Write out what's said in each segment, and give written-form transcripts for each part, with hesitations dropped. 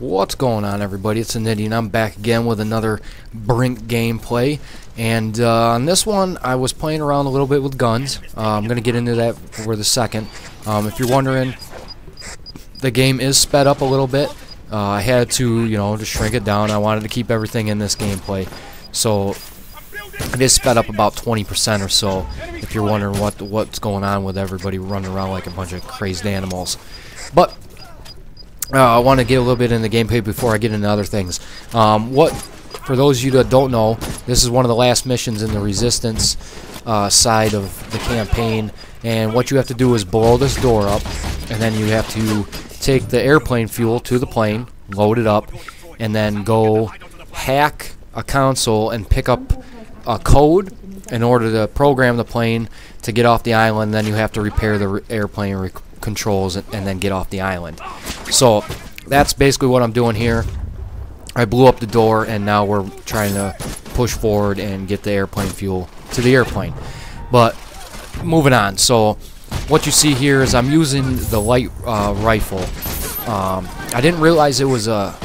What's going on, everybody? It's TheNidien. I'm back again with another Brink gameplay, and on this one I was playing around a little bit with guns. I'm going to get into that for the second. If you're wondering, the game is sped up a little bit. I had to, to shrink it down. I wanted to keep everything in this gameplay, so it is sped up about 20% or so. If you're wondering what's going on with everybody running around like a bunch of crazed animals, but I want to get a little bit in the gameplay before I get into other things. For those of you that don't know, this is one of the last missions in the Resistance side of the campaign, and what you have to do is blow this door up, and then you have to take the airplane fuel to the plane, load it up, and then go hack a console and pick up a code in order to program the plane to get off the island. Then you have to repair the airplane controls and then get off the island. So that's basically what I'm doing here. I blew up the door, and now we're trying to push forward and get the airplane fuel to the airplane. But moving on, so what you see here is I'm using the light rifle. I didn't realize it was a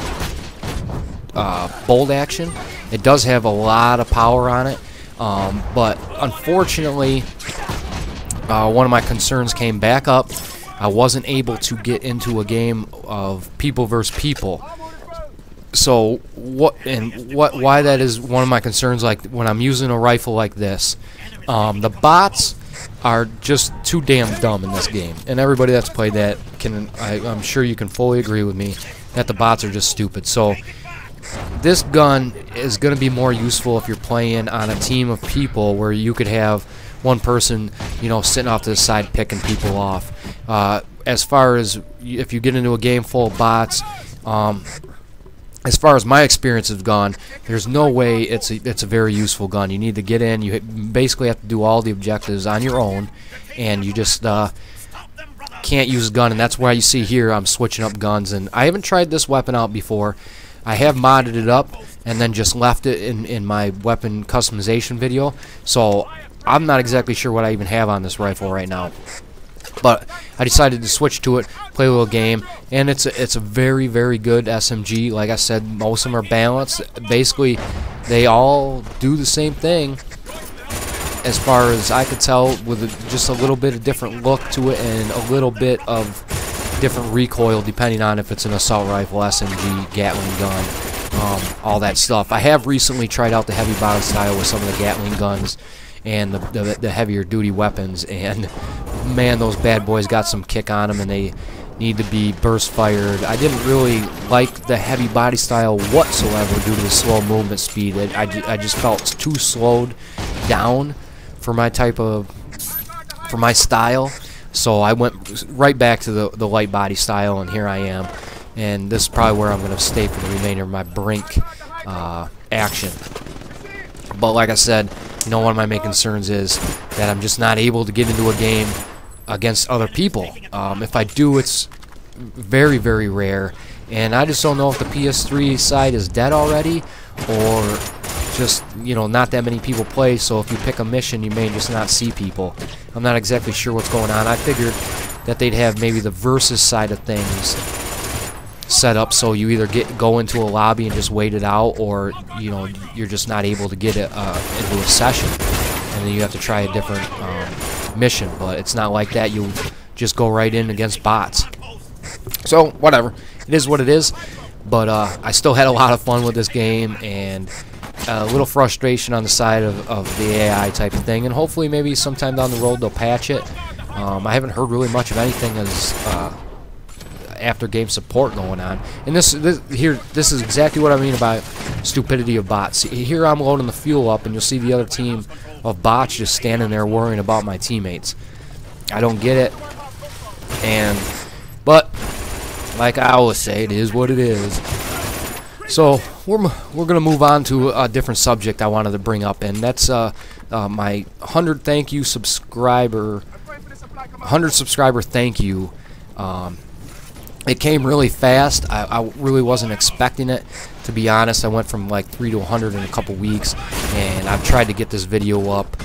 bolt action. It does have a lot of power on it, but unfortunately one of my concerns came back up. I wasn't able to get into a game of people versus people. So why that is one of my concerns, like when I'm using a rifle like this. The bots are just too damn dumb in this game, and everybody that's played that I'm sure you can fully agree with me that the bots are just stupid. So this gun is going to be more useful if you're playing on a team of people where you could have one person, sitting off to the side picking people off. As far as if you get into a game full of bots, as far as my experience has gone, there's no way it's a very useful gun. You need to get in. You basically have to do all the objectives on your own, and you just can't use a gun. And that's why you see here I'm switching up guns. And I haven't tried this weapon out before. I have modded it up and then just left it in my weapon customization video. So I'm not exactly sure what I even have on this rifle right now. But I decided to switch to it, play a little game, and it's a very, very good SMG. Like I said, most of them are balanced. Basically, they all do the same thing, as far as I could tell, with just a little bit of different look to it and a little bit of different recoil, depending on if it's an assault rifle, SMG, Gatling gun, all that stuff. I have recently tried out the heavy body style with some of the Gatling guns and the heavier duty weapons, and man, those bad boys got some kick on them, and they need to be burst fired. I didn't really like the heavy body style whatsoever due to the slow movement speed. I just felt too slowed down for my style. So I went right back to the light body style, and here I am. And this is probably where I'm going to stay for the remainder of my Brink action. But like I said, one of my main concerns is that I'm just not able to get into a game against other people. If I do, it's very, very rare, and I just don't know if the PS3 side is dead already, or just not that many people play. So if you pick a mission, you may just not see people. I'm not exactly sure what's going on. I figured that they'd have maybe the versus side of things set up, so you either go into a lobby and just wait it out, or you're just not able to get it into a session, and then you have to try a different mission. But it's not like that. You just go right in against bots. So whatever, it is what it is. But I still had a lot of fun with this game, and a little frustration on the side of the AI type of thing, and hopefully maybe sometime down the road they'll patch it. I haven't heard really much of anything as after game support going on, and this is exactly what I mean about stupidity of bots. Here I'm loading the fuel up, and you'll see the other team of bots just standing there worrying about my teammates. I don't get it, but like I always say, it is what it is. So we're gonna move on to a different subject I wanted to bring up, and that's my 100 subscriber thank you. It came really fast. I really wasn't expecting it, to be honest. I went from like 3 to 100 in a couple weeks, and I've tried to get this video up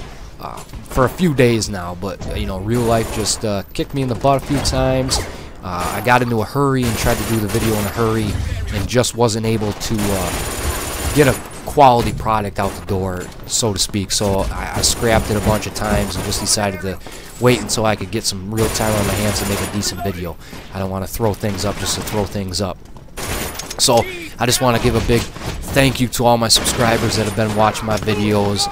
for a few days now, but real life just kicked me in the butt a few times. I got into a hurry and tried to do the video in a hurry, and just wasn't able to get a quality product out the door, so to speak. So I scrapped it a bunch of times and just decided to wait until I could get some real time on my hands to make a decent video. I don't want to throw things up just to throw things up. So I just want to give a big thank you to all my subscribers that have been watching my videos,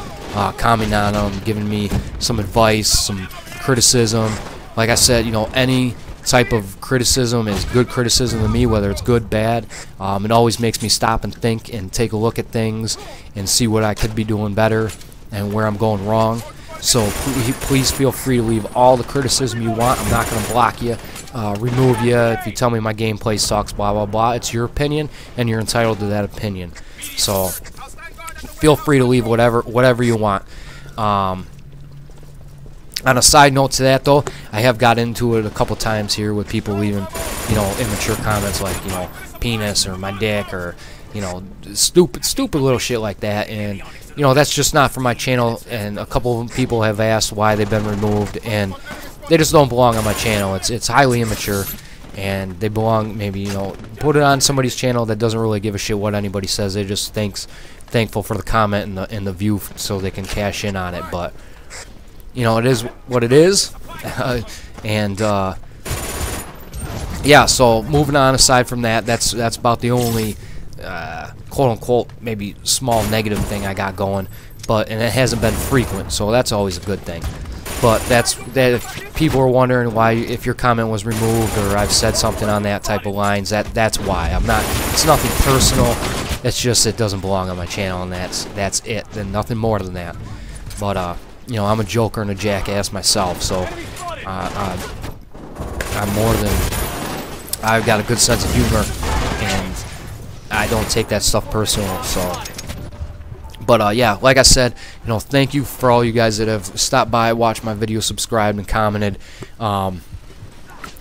commenting on them, giving me some advice, some criticism. Like I said, you know, any type of criticism is good criticism to me, whether it's good, bad. It always makes me stop and think and take a look at things and see what I could be doing better and where I'm going wrong. So please feel free to leave all the criticism you want. I'm not going to block you, remove you if you tell me my gameplay sucks, blah, blah, blah. It's your opinion, and you're entitled to that opinion. So feel free to leave whatever you want. On a side note to that, though, I have got into it a couple times here with people leaving, you know, immature comments like, you know, penis or my dick or, you know, stupid little shit like that. And, you know, that's just not for my channel. And a couple of people have asked why they've been removed, and they just don't belong on my channel. It's highly immature, and they belong, maybe, you know, put it on somebody's channel that doesn't really give a shit what anybody says. They just thankful for the comment and the view so they can cash in on it. But, you know, it is what it is. And yeah, so moving on, aside from that, that's about the only quote unquote maybe small negative thing I got going, and it hasn't been frequent, so that's always a good thing. But that if people are wondering why, if your comment was removed or I've said something on that type of lines, that's why. It's nothing personal. It's just it doesn't belong on my channel, and that's it. Then nothing more than that. But you know, I'm a joker and a jackass myself, so I've got a good sense of humor, and I don't take that stuff personal. So, but yeah, like I said, you know, thank you for all you guys that have stopped by, watched my video, subscribed, and commented.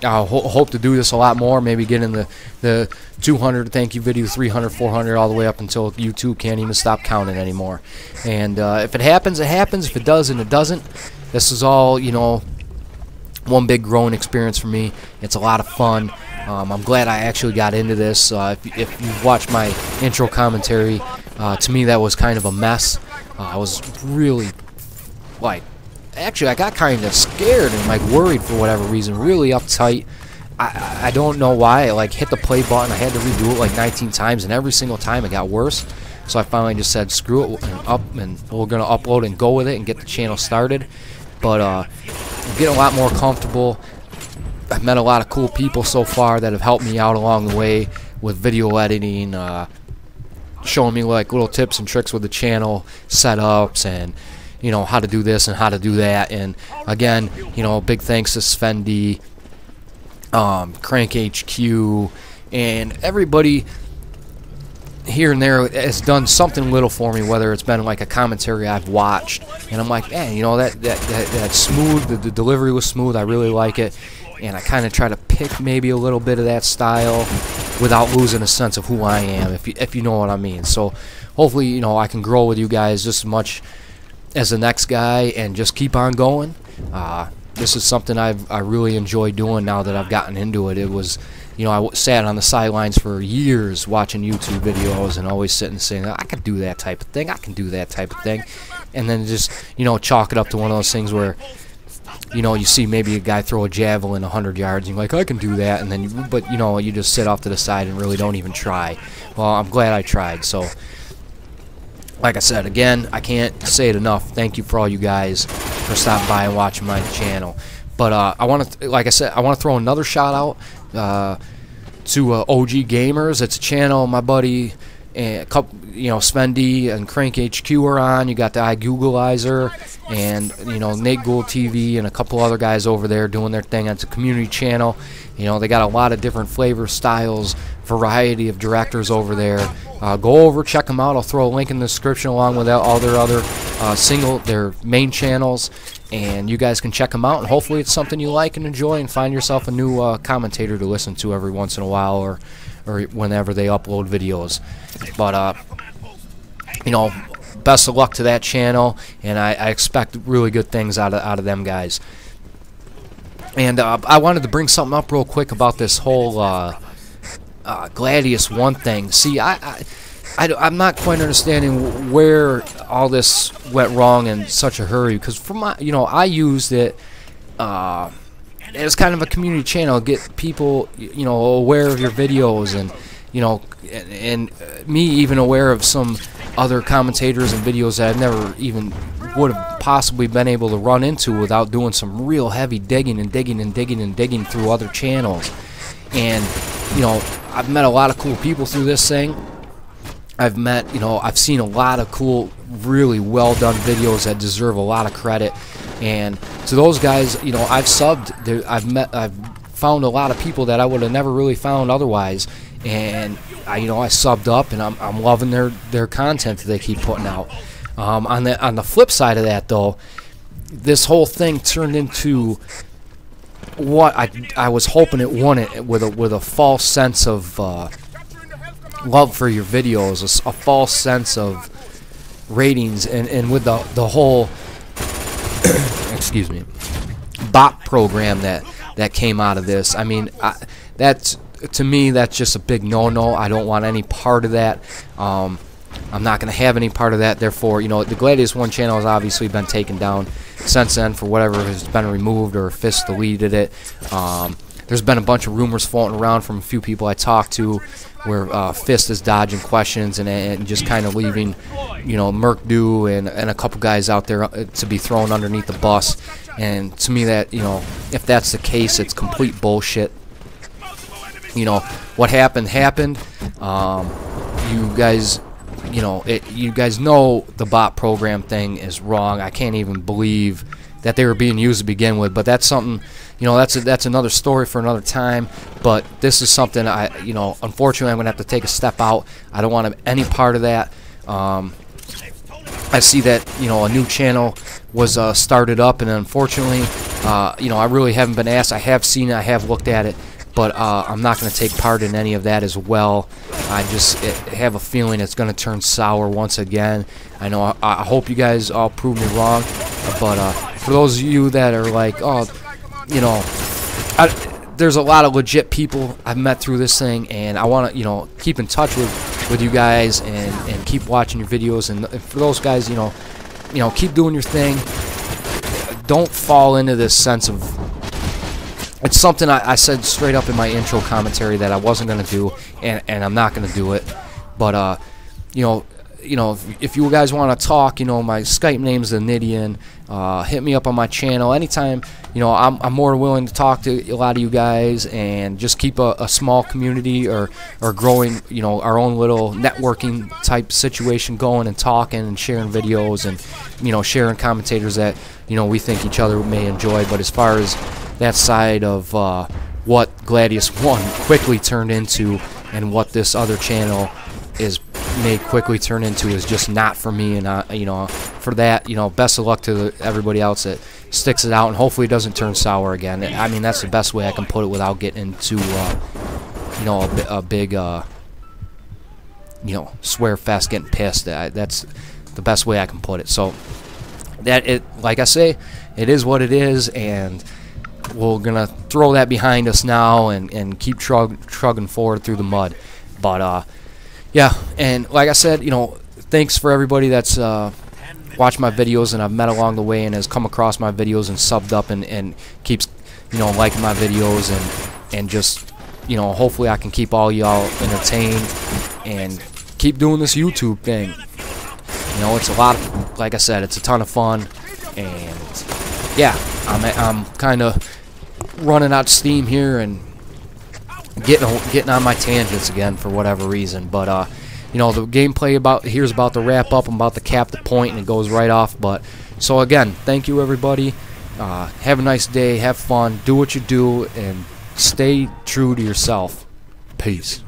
I hope to do this a lot more, maybe get in the 200 thank you video, 300, 400, all the way up until YouTube can't even stop counting anymore. And if it happens, it happens. If it doesn't, it doesn't. This is all, you know, one big growing experience for me. It's a lot of fun. I'm glad I actually got into this. If you've watched my intro commentary, to me that was kind of a mess. I was really, like, actually I got kind of scared and like worried for whatever reason, really uptight. I don't know why. I like hit the play button. I had to redo it like 19 times, and every single time it got worse. So I finally just said screw it, and we're gonna upload and go with it and get the channel started. But I'm getting a lot more comfortable. I've met a lot of cool people so far that have helped me out along the way with video editing, showing me like little tips and tricks with the channel setups, and you know, how to do this and how to do that. And again, you know, big thanks to Svendy, Crank HQ, and everybody here and there has done something little for me, whether it's been like a commentary I've watched and I'm like, man, you know, that's smooth, the delivery was smooth, I really like it, and I kind of try to pick maybe a little bit of that style without losing a sense of who I am, if you know what I mean. So hopefully, you know, I can grow with you guys just as much as the next guy and just keep on going. This is something I really enjoy doing now that I've gotten into it. It was, you know, I sat on the sidelines for years watching YouTube videos and always sitting and saying, I can do that type of thing, I can do that type of thing. And then just, you know, chalk it up to one of those things where, you know, you see maybe a guy throw a javelin 100 yards and you're like, I can do that. And then, but, you know, you just sit off to the side and really don't even try. Well, I'm glad I tried. So, like I said, again, I can't say it enough. Thank you for all you guys for stopping by and watching my channel. But I want to, like I said, I want to throw another shout out to OG Gamers. It's a channel my buddy and a couple, you know, Svendy and Crank HQ are on. You got the iGoogleizer and, you know, Nate Gould TV and a couple other guys over there doing their thing. It's a community channel. You know, they got a lot of different flavors, styles, variety of directors over there. Go over, check them out. I'll throw a link in the description along with all their other their main channels, and you guys can check them out. And hopefully, it's something you like and enjoy, and find yourself a new commentator to listen to every once in a while, or whenever they upload videos. But you know, best of luck to that channel, and I expect really good things out of them guys. And I wanted to bring something up real quick about this whole gladiusone thing. See, I'm not quite understanding where all this went wrong in such a hurry, because from my, I used it as kind of a community channel, get people, aware of your videos, and and me even aware of some other commentators and videos that I've never even would have possibly been able to run into without doing some real heavy digging through other channels. And I've met a lot of cool people through this thing. I've seen a lot of cool, really well done videos that deserve a lot of credit. And to those guys, I've subbed. I've found a lot of people that I would have never really found otherwise. And I subbed up, and I'm loving their content that they keep putting out. On the flip side of that, though, this whole thing turned into what I was hoping it wanted, with a false sense of love for your videos, a false sense of ratings, and with the whole excuse me, bot program that came out of this. I mean, to me, that's just a big no-no. I don't want any part of that. I'm not going to have any part of that. Therefore, the gladiusone channel has obviously been taken down since then for whatever has been removed, or Fist deleted it. There's been a bunch of rumors floating around from a few people I talked to where Fist is dodging questions and just kind of leaving, Merkdu and a couple guys out there to be thrown underneath the bus. And to me, that, if that's the case, it's complete bullshit. What happened. You guys, you guys know the bot program thing is wrong. I can't even believe that they were being used to begin with. But that's something, that's another story for another time. But this is something unfortunately, I'm gonna have to take a step out. I don't want any part of that. I see that a new channel was started up, and unfortunately, I really haven't been asked. I have seen it, I have looked at it, but I'm not going to take part in any of that as well. I just have a feeling it's going to turn sour once again. I know. I hope you guys all prove me wrong, but for those of you that are like, oh, there's a lot of legit people I've met through this thing, and I want to, keep in touch with you guys and keep watching your videos. And for those guys, keep doing your thing. Don't fall into this sense of, it's something I said straight up in my intro commentary that I wasn't going to do, and I'm not going to do it. But, if you guys want to talk, my Skype name's TheNidien. Hit me up on my channel anytime. I'm more willing to talk to a lot of you guys and just keep a small community or growing, our own little networking type situation going, and talking and sharing videos, and sharing commentators that we think each other may enjoy. But as far as that side of what gladiusone quickly turned into, and what this other channel may quickly turn into, is just not for me. And for that, best of luck to everybody else that sticks it out, and hopefully it doesn't turn sour again. I mean, that's the best way I can put it without getting into a big swear fest, getting pissed. That's the best way I can put it. So like I say, it is what it is, and we're gonna throw that behind us now and keep trugging forward through the mud. But yeah, and like I said, thanks for everybody that's watched my videos and I've met along the way and has come across my videos and subbed up and keeps liking my videos, and just hopefully I can keep all y'all entertained and keep doing this YouTube thing. It's a lot of, like I said, it's a ton of fun, and yeah, I'm kind of running out of steam here and getting on my tangents again for whatever reason. But the gameplay here's about to wrap up. I'm about to cap the point, and it goes right off. But so again, thank you everybody. Have a nice day. Have fun. Do what you do, and stay true to yourself. Peace.